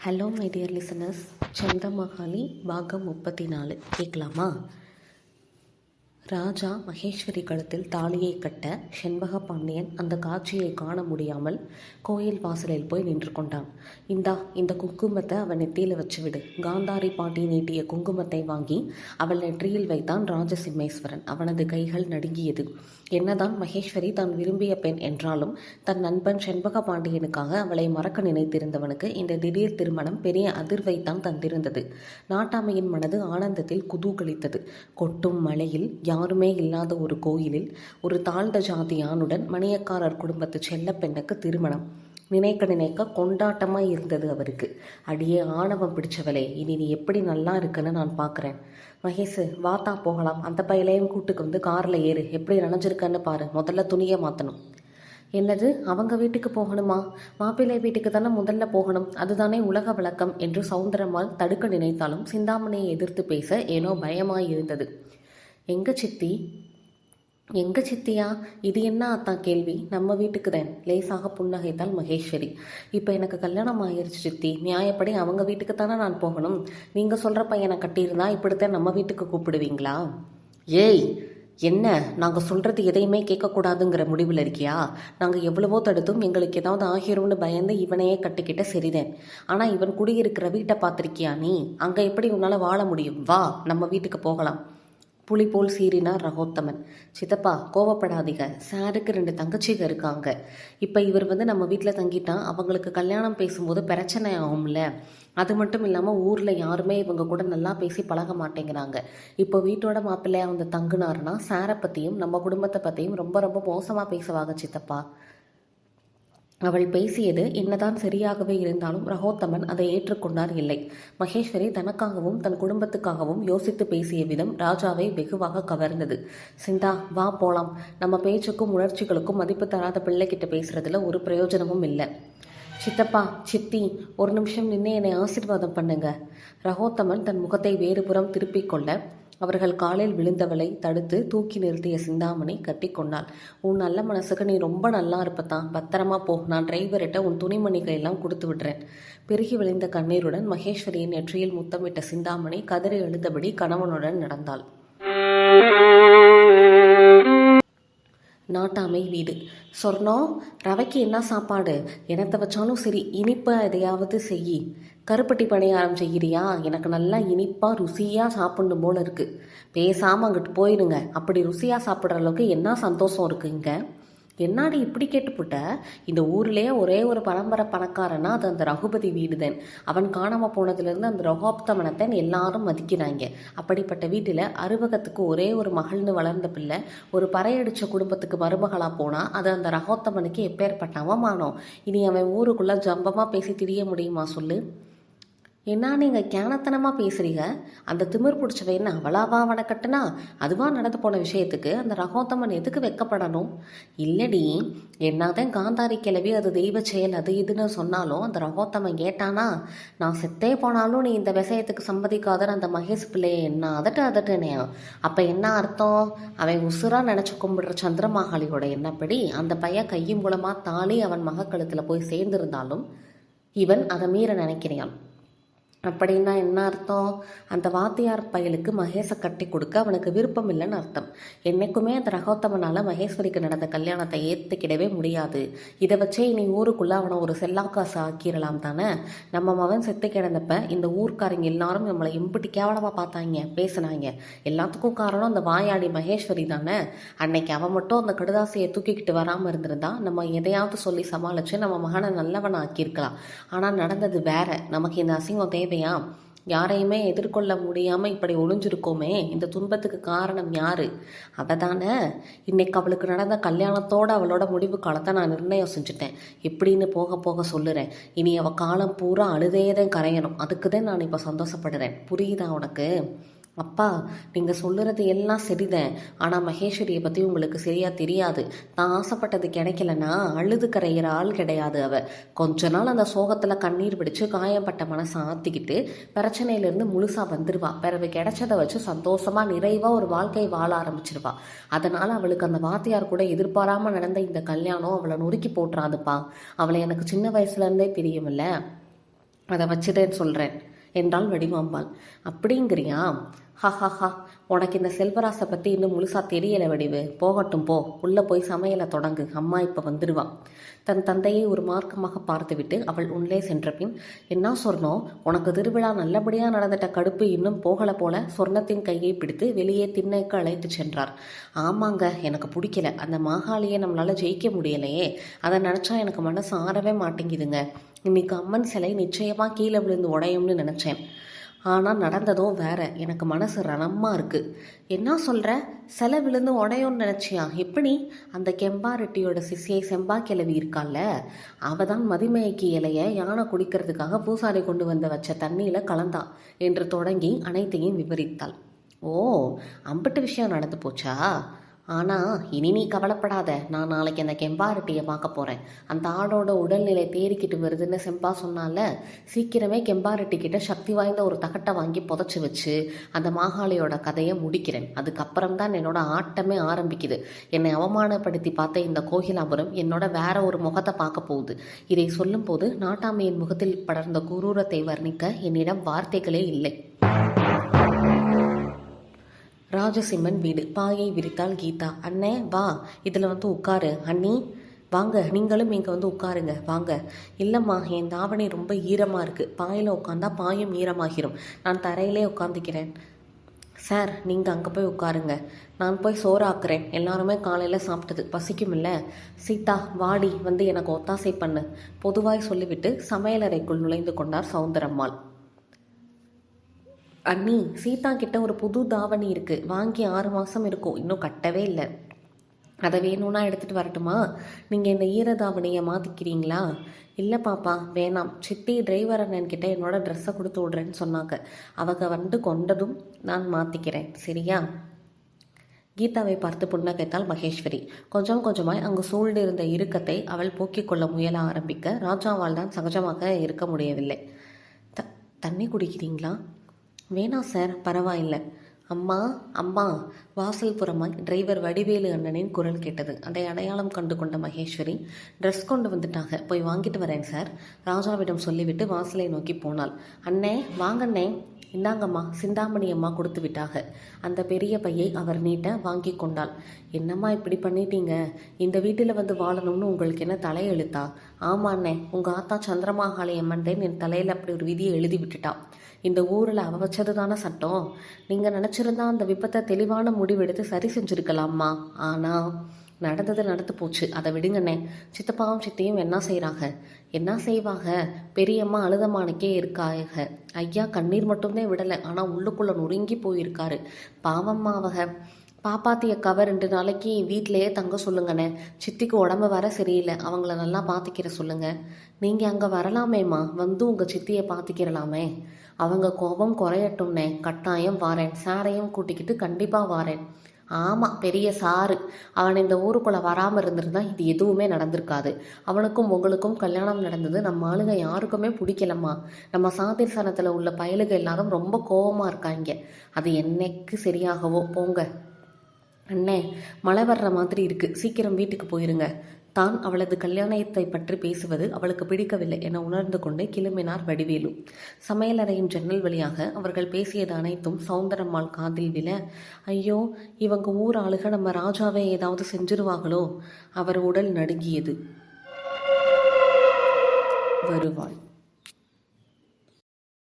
Hello my dear listeners, சந்திரமகாளி பாகம் 34 கேட்கலாமா? ராஜா மகேஸ்வரி கழுத்தில் தாலியை கட்ட செண்பக பாண்டியன் அந்த காட்சியை காண முடியாமல் கோயில் வாசலில் போய் நின்று கொண்டான். இந்த குங்குமத்தை அவன் நெத்தியில் வச்சுவிடு. காந்தாரி பாட்டி நீட்டிய குங்குமத்தை வாங்கி அவள் நெற்றியில் வைத்தான் ராஜசிம்மேஸ்வரன். அவனது கைகள் நடுங்கியது. என்னதான் மகேஸ்வரி தான் விரும்பிய பெண் என்றாலும் தன் நண்பன் செண்பக பாண்டியனுக்காக அவளை மறக்க நினைத்திருந்தவனுக்கு இந்த திடீர் திருமணம் பெரிய அதிர்வைத்தான் தந்திருந்தது. நாட்டாமையின் மனது ஆனந்தத்தில் குதூகலித்தது. கொட்டும் மழையில் யாருமே இல்லாத ஒரு கோயிலில் ஒரு தாழ்ந்த ஜாதி ஆணுடன் மணியக்காரர் குடும்பத்து செல்ல பெண்ணுக்கு திருமணம். நினைக்க கொண்டாட்டமாக இருந்தது அவருக்கு. அடியே ஆணவம் பிடிச்சவளே, இனி நீ எப்படி நல்லா இருக்குன்னு நான் பார்க்குறேன். மகேஷ், வாத்தா போகலாம். அந்த பையலையும் கூட்டுக்கு வந்து காரில் ஏறு. எப்படி நினைஞ்சிருக்கன்னு பாரு. முதல்ல துணியை மாற்றணும். என்னது, அவங்க வீட்டுக்கு போகணுமா? மாப்பிள்ளை வீட்டுக்கு தானே முதல்ல போகணும், அதுதானே உலக வழக்கம் என்று சௌந்தரம்மாள் தடுக்க நினைத்தாலும் சிந்தாமணியை எதிர்த்து பேச ஏனோ பயமாயிருந்தது. எங்க சித்தியா? இது என்ன அத்தான் கேள்வி? நம்ம வீட்டுக்கு தான். லேசாக புன்னகைத்தாள் மகேஸ்வரி. இப்போ எனக்கு கல்யாணம் ஆயிடுச்சு சித்தி. நியாயப்படி அவங்க வீட்டுக்கு தானே நான் போகணும். நீங்கள் சொல்கிற பையனை கட்டியிருந்தா இப்படித்தான் நம்ம வீட்டுக்கு கூப்பிடுவீங்களா? ஏய், என்ன, நாங்கள் சொல்கிறது எதையுமே கேட்கக்கூடாதுங்கிற முடிவில் இருக்கியா? நாங்கள் எவ்வளவோ தடுத்தும் எங்களுக்கு ஏதாவது ஆகிரும்னு பயந்து இவனையே கட்டிக்கிட்ட சரிதேன். ஆனால் இவன் குடியிருக்கிற வீட்டை பார்த்துருக்கியா நீ? அங்கே எப்படி உன்னால் வாழ முடியும்? வா, நம்ம வீட்டுக்கு போகலாம். புலி போல் சீறினார் ரகோத்தமன். சித்தப்பா, கோவப்படாதீங்க. சாருக்கு 2 தங்கச்சிங்க இருக்காங்க. இப்போ இவர் நம்ம வீட்டில் தங்கிட்டான். அவங்களுக்கு கல்யாணம் பேசும்போது பிரச்சனை ஆகும்ல. அது மட்டும் இல்லாமல் ஊரில் யாருமே இவங்க கூட நல்லா பேசி பழக மாட்டேங்கிறாங்க. இப்போ வீட்டோட மாப்பிள்ளையா வந்து தங்குனாருன்னா சாரை பற்றியும் நம்ம குடும்பத்தை பற்றியும் ரொம்ப ரொம்ப மோசமாக பேசுவாங்க சித்தப்பா. அவள் பேசியது என்னதான் சரியாகவே இருந்தாலும் ரகோத்தமன் அதை ஏற்றுக்கொண்டார் இல்லை. மகேஸ்வரி தனக்காகவும் தன் குடும்பத்துக்காகவும் யோசித்து பேசிய விதம் ராஜாவை வெகுவாக கவர்ந்தது. சிந்தா, வா போலாம். நம்ம பேச்சுக்கும் உணர்ச்சிகளுக்கும் மதிப்பு தராத பிள்ளைகிட்ட பேசுறதுல ஒரு பிரயோஜனமும் இல்லை. சித்தப்பா, சித்தி, ஒரு நிமிஷம் நின்று என்னை ஆசீர்வாதம் பண்ணுங்க. ரகோத்தமன் தன் முகத்தை வேறுபுறம் திருப்பிக் கொள்ள அவர்கள் காலில் விழுந்தவளை தடுத்து தூக்கி நிறுத்திய சிந்தாமணி கட்டி கொண்டாள். உன் நல்ல மனசுக்கு நீ ரொம்ப நல்லா இருப்பத்தான். பத்திரமா போ. நான் டிரைவர்கிட்ட உன் துணிமணிகையெல்லாம் கொடுத்து விடுறேன். பெருகி விளைந்த கண்ணீருடன் மகேஸ்வரியின் நெற்றியில் முத்தமிட்ட சிந்தாமணி கதறி எழுந்தபடி கணவனுடன் நடந்தாள். நாட்டாமை வீடு. சொர்ணம், ரவைக்கு என்ன சாப்பாடு? என்னத்தை வச்சாலும் சரி, இனிப்பாக எதையாவது செய்யி. கருப்பட்டி பணியாரம் செய்கிறியா? எனக்கு நல்லா இனிப்பாக ருசியாக சாப்பிடணும் போல இருக்குது. பேசாமல் அங்கிட்டு போயிடுங்க. அப்படி ருசியாக சாப்பிட்ற அளவுக்கு என்ன சந்தோஷம் இருக்குது இங்கே? என்னாடி இப்படி கேட்டுப்புட்ட? இந்த ஊர்லேயே ஒரே ஒரு பரம்பரை பணக்காரனா அது அந்த ரகுபதி வீடுதான். அவன் காணாமல் போனதுலேருந்து அந்த ரகோப்தமனத்தை எல்லாரும் மதிக்கிறாங்க. அப்படிப்பட்ட வீட்டில் அறுபகத்துக்கு ஒரே ஒரு மகள்னு வளர்ந்த பிள்ளை ஒரு பறையடித்த குடும்பத்துக்கு மருமகளாக போனால் அது அந்த ரகோத்தமனுக்கு எப்பேற்பட்ட அவமானம். இனி அவன் ஊருக்குள்ளே ஜம்பமாக பேசி திரிய முடியுமா சொல்லு? என்ன நீங்கள் கேனத்தனமாக பேசுகிறீங்க? அந்த திமிர் பிடிச்சவ என்ன அவளாவா அவனை கட்டுனா? அதுவாக நடந்து போன விஷயத்துக்கு அந்த ரகோத்தமன் எதுக்கு வெக்கப்படணும்? இல்லடி, என்னதான் காந்தாரி கிளவி அது தெய்வ செயல் அது இதுன்னு சொன்னாலும் அந்த ரகோத்தமன் கேட்டானா? நான் செத்தே போனாலும் நீ இந்த விஷயத்துக்கு சம்மதிக்காதன்னு அந்த மகேஷ் பிள்ளையை என்ன அதட்டுனேயா? அப்போ என்ன அர்த்தம்? அவன் உசுராக நினச்சி கும்பிடுற சந்திரமாகாளியோட என்னப்படி அந்த பையன் கையும் மூலமாக தாலி அவன் மகக்கழுத்தில் போய் சேர்ந்திருந்தாலும் இவன் அதை மீற நினைக்கிறான். அப்படின்னா என்ன அர்த்தம்? அந்த வாத்தியார் பயலுக்கு மகேஷை கட்டி கொடுக்க அவனுக்கு விருப்பம் இல்லைன்னு அர்த்தம். என்றைக்குமே அந்த ரகோத்தமனால் மகேஸ்வரிக்கு நடந்த கல்யாணத்தை ஏற்றுக்கிடவே முடியாது. இதை வச்சே இனி ஊருக்குள்ளே அவனை ஒரு செல்லாக்காசு ஆக்கிடலாம் தானே? நம்ம மகன் செத்து கிடந்தப்ப இந்த ஊர்க்காரங்க எல்லாரும் நம்மளை இம்பிட்டு கேவலமாக பார்த்தாங்க, பேசினாங்க. எல்லாத்துக்கும் காரணம் அந்த வாயாடி மகேஸ்வரி தானே. அன்னைக்கு அவன் மட்டும் அந்த கடுதாசியை தூக்கிக்கிட்டு வராமல் இருந்திருந்தா நம்ம எதையாவது சொல்லி சமாளித்து நம்ம மகனை நல்லவனை ஆக்கியிருக்கலாம். ஆனால் நடந்தது வேற. நமக்கு இந்த அசிங்கம் தேவையா? யாரையுமே எதிர்கொள்ள முடியாமல் இப்படி ஒளிஞ்சிருக்கோமே, இந்த துன்பத்துக்கு காரணம் யாரு? அவ தானே. இன்னைக்கு அவளுக்கு நடந்த கல்யாணத்தோடு அவளோட முடிவு காலத்தை நான் நிர்ணயம் செஞ்சுட்டேன். எப்படின்னு போக போக சொல்லுறேன். இனி அவள் காலம் பூரா அழுதேதான் கரையணும். அதுக்கு தான் நான் இப்போ சந்தோஷப்படுறேன். புரியுதா உனக்கு? அப்பா, நீங்கள் சொல்லுறது எல்லாம் சரிதான். ஆனால் மகேஸ்வரியை பற்றி உங்களுக்கு சரியாக தெரியாது. நான் ஆசைப்பட்டது கிடைக்கலன்னா அழுது கரையிற ஆள் கிடையாது அவ. கொஞ்ச நாள் அந்த சோகத்தில் கண்ணீர் பிடிச்சு காயப்பட்ட மனசை ஆற்றிக்கிட்டு பிரச்சனையிலேருந்து முழுசாக வந்துடுவா. பிறகு கிடைச்சதை வச்சு சந்தோஷமாக நிறைவாக ஒரு வாழ்க்கை வாழ ஆரம்பிச்சிருவா. அதனால் அவளுக்கு அந்த வாத்தியார் கூட எதிர்பாராமல் நடந்த இந்த கல்யாணம் அவளை நொறுக்கி போட்டுறாதுப்பா. அவளை எனக்கு சின்ன வயசுலேருந்தே தெரியுமில்ல. அதை வச்சுதேன்னு சொல்கிறேன் என்றாள் வடிவாம்பாள். அப்படிங்கிறியா? ஹஹஹா, உனக்கு இந்த செல்வராசை பற்றி இன்னும் முழுசாக தெரியலை வடிவு. போகட்டும் போ, உள்ளே போய் சமையலை தொடங்கு, அம்மா இப்போ வந்துடுவான். தன் தந்தையை ஒரு மார்க்கமாக பார்த்துவிட்டு அவள் உள்ளே சென்ற பின், என்ன சொர்ணம், உனக்கு திருவிழா நல்லபடியாக நடந்துட்ட கடுப்பு இன்னும் போகலை போல சொர்ணத்தின் கையை பிடித்து வெளியே திண்ணைக்கு அழைத்து சென்றார். ஆமாங்க, எனக்கு பிடிக்கல. அந்த மாகாளியை நம்மளால் ஜெயிக்க முடியலையே, அதை நினச்சா எனக்கு மனசு ஆறவே மாட்டேங்குதுங்க. இன்னைக்கு அம்மன் சிலை நிச்சயமாக கீழே விழுந்து உடையும்னு நினச்சேன். ஆனால் நடந்ததும் வேற. எனக்கு மனசு ரணமாக இருக்குது. என்ன சொல்கிற? சிலை விழுந்து உடையோன்னு நினச்சியா? எப்படி? அந்த கெம்பாரெட்டியோட சிசியை செம்பா கிளவி இருக்கால்ல, அவள் தான் மதிமயக்கி இலையை யானை குடிக்கிறதுக்காக பூசாரி கொண்டு வந்து வச்ச தண்ணியில் கலந்தா என்று தொடங்கி அனைத்தையும் விவரித்தாள். ஓ, அம்பட்டு விஷயம் நடந்து போச்சா? ஆனால் இனி நீ கவலைப்படாத, நான் நாளைக்கு அந்த கெம்பாரெட்டியை பார்க்க போகிறேன். அந்த ஆடோட உடல்நிலை தேறிக்கிட்டு வருதுன்னு செம்பா சொன்னால, சீக்கிரமே கெம்பாரெட்டிக்கிட்ட சக்தி வாய்ந்த ஒரு தகட்டை வாங்கி புதைச்சி வச்சு அந்த மாகாளியோட கதையை முடிக்கிறேன். அதுக்கப்புறம் தான் என்னோட ஆட்டமே ஆரம்பிக்குது. என்னை அவமானப்படுத்தி பார்த்த இந்த கோகிலாபுரம் என்னோட வேற ஒரு முகத்தை பார்க்க போகுது. இதை சொல்லும்போது நாட்டாமையின் முகத்தில் படர்ந்த குரூரத்தை வர்ணிக்க என்னிடம் வார்த்தைகளே இல்லை. ராஜசிம்மன் வீடு. பாயை விரித்தாள் கீதா. அண்ணே வா, இதில் வந்து உட்காரு. அண்ணி வாங்க, நீங்களும் இங்கே வந்து உட்காருங்க வாங்க. இல்லைம்மா, என் தாவணி ரொம்ப ஈரமாக இருக்குது. பாயில் உட்காந்தா பாயும் ஈரமாகிரும். நான் தரையிலே உட்காந்துக்கிறேன். சார், நீங்கள் அங்கே போய் உட்காருங்க, நான் போய் சோறு ஆக்குறேன். எல்லாருமே காலையில் சாப்பிட்டது, பசிக்கும் இல்லை. சீதா வாடி, வந்து எனக்கு ஒத்தாசை பண்ணு, பொதுவாய் சொல்லிவிட்டு சமையலறைக்குள் நுழைந்து கொண்டார் சௌந்தரம்மாள். அண்ணி, சீதா கிட்ட ஒரு புது தாவணி இருக்குது, வாங்கி 6 மாதம் இருக்கும், இன்னும் கட்டவே இல்லை. அதை வேணும்னா எடுத்துகிட்டு வரட்டுமா? நீங்கள் இந்த ஈர தாவணியை மாற்றிக்கிறீங்களா? இல்லை பாப்பா, வேணாம். சித்தி டிரைவர் அண்ணன்கிட்ட என்னோட ட்ரெஸ்ஸை கொடுத்து விட்றேன்னு சொன்னாங்க. அவங்க வந்து கொண்டதும் நான் மாற்றிக்கிறேன், சரியா? கீதாவை பார்த்து புன்னகைத்தாள் மகேஸ்வரி. கொஞ்சம் கொஞ்சமாய் அங்கு சூழ்ந்து இருந்த இறுக்கத்தை அவள் போக்கிக் கொள்ள முயல ஆரம்பிக்க ராஜாவால் தான் சகஜமாக இருக்க முடியவில்லை. தண்ணி குடிக்கிறீங்களா? வேணாம் சார், பரவாயில்லை. அம்மா அம்மா, வாசல் புறமாய் டிரைவர் வடிவேலு அண்ணனின் குரல் கேட்டது. அதை அடையாளம் கண்டு கொண்ட மகேஸ்வரி, ட்ரெஸ் கொண்டு வந்துட்டாங்க, போய் வாங்கிட்டு வரேன் சார், ராஜாவிடம் சொல்லிவிட்டு வாசலை நோக்கி போனாள். அண்ணே வாங்கண்ணே. இந்தாங்கம்மா, சிந்தாமணி அம்மா கொடுத்து விட்டாக. அந்த பெரிய பையை அவர் நீட்ட வாங்கி கொண்டாள். என்னம்மா இப்படி பண்ணிட்டீங்க? இந்த வீட்டில் வந்து வாழணும்னு உங்களுக்கு என்ன தலையெழுத்தா? ஆமாண்ணே, உங்கள் ஆத்தா சந்திரமாகாளி அம்மன்டேன் என் தலையில் அப்படி ஒரு விதியை எழுதி விட்டுட்டா. இந்த ஊரில் அவ வச்சது தானே சட்டம். நீங்கள் நினச்சிருந்தா அந்த விபத்தை தெளிவான முடிவெடுத்து சரி செஞ்சுருக்கலாம்மா. ஆனால் நடந்தது நடந்து போச்சு, அதை விடுங்கண்ணே. சித்தப்பாவும் சித்தியும் என்ன செய்கிறாங்க? என்ன செய்வாங்க? பெரியம்மா அழுதமானுக்கே இருக்காக. ஐயா கண்ணீர் மட்டும்தான் விடலை, ஆனால் உள்ளுக்குள்ளே நொறுங்கி போயிருக்காரு. பாவம்மா அவங்க. பாப்பாத்தி அக்காவை 2 நாளைக்கு வீட்டிலையே தங்க சொல்லுங்கண்ணே. சித்திக்கு உடம்பு வர சரியில்லை, அவங்கள நல்லா பார்த்துக்கிற சொல்லுங்க. நீங்கள் அங்கே வரலாமேம்மா, வந்து உங்கள் சித்தியை பார்த்துக்கிறலாமே. அவங்க கோபம் குறையட்டும்னே, கட்டாயம் வாரேன். சாரையும் கூட்டிக்கிட்டு கண்டிப்பாக வாரேன். ஆமாம், பெரிய சாரு. அவன் இந்த ஊருக்குள்ளே வராமல் இருந்திருந்தா இது எதுவுமே நடந்திருக்காது. அவனுக்கும் உங்களுக்கும் கல்யாணம் நடந்தது நம்ம ஆளுங்க யாருக்குமே பிடிக்கலம்மா. நம்ம சாதிர்சனத்தில் உள்ள பயலுக எல்லாரும் ரொம்ப கோபமாக இருக்காங்க. அது என்னைக்கு சரியாகவோ போங்க. அண்ணே, மழை வர்ற மாதிரி இருக்குது, சீக்கிரம் வீட்டுக்கு போயிருங்க. தான் அவளது கல்யாணத்தை பற்றி பேசுவது அவளுக்கு பிடிக்கவில்லை என உணர்ந்து கொண்டு கிளம்பினார் வடிவேலு. சமையலறையின் ஜன்னல் வழியாக அவர்கள் பேசியது அனைத்தும் சௌந்தரம்மாள் காதில் விழ, ஐயோ, இவங்க ஊர் ஆளுக நம்ம ராஜாவை ஏதாவது செஞ்சிருவாங்களோ? அவர் உடல் நடுங்கியது. வருவாள்.